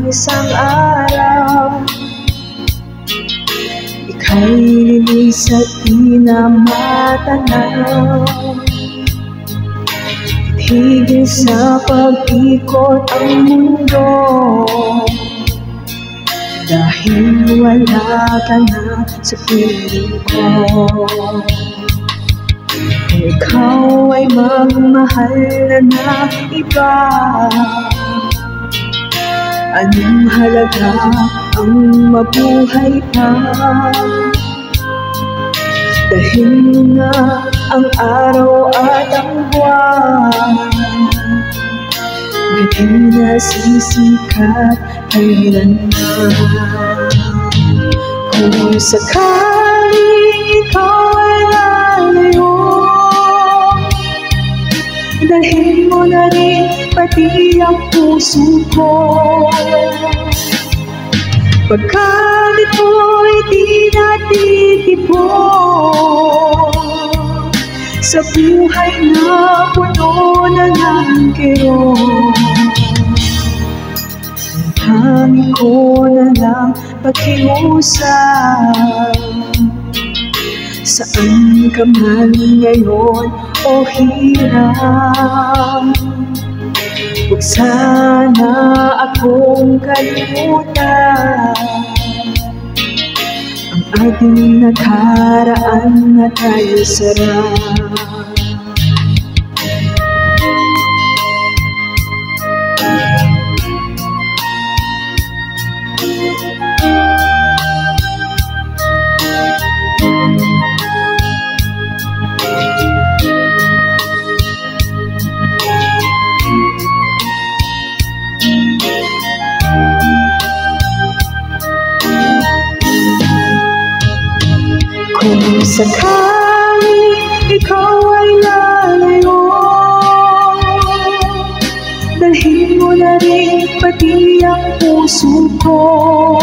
isang araw ika'y lilis at di na matanaw. Higil sa pag-ikot ang mundo, dahil wala ka na sa piling ko. Kung ikaw ay magmahal na ng iba, anong halaga ang mabuhay pa? Dahil na ang araw at ang buwan, di na sisikat kailanman. Kung sakaling ikaw ay lalayo, dalhin mo na rin pati ang puso ko. Pagkat ito'y di natitipon sa buhay na puno ng kirot, ang hangin ko na lang pakiusap. Saan ka man ngayon o hirap, huwag sana akong kalimutan ang ating nakaraan na tayo sarap. Kung sakali ikaw ay lalayo, dalhin mo na rin pati ang puso ko.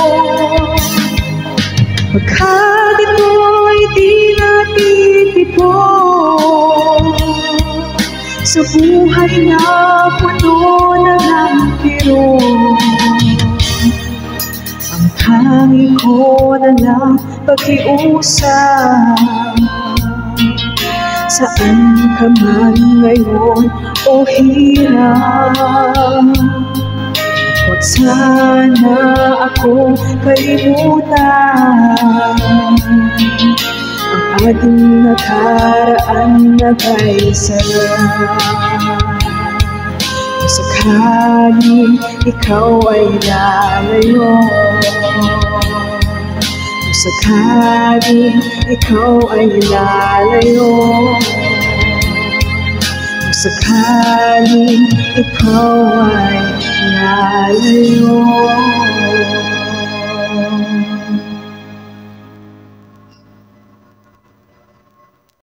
Pagkat ito'y di natitipon sa buhay na puno ng kirot, ang hangin ko na lang pakiusap. Saan ka man ngayon o hirap, huwag sana akong kalimutan ang ating nakaraan na kay sarap. Kung sakaling ikaw ay lalayo, sakaling ikaw ay lalayo, kung sakaling ikaw ay lalayo.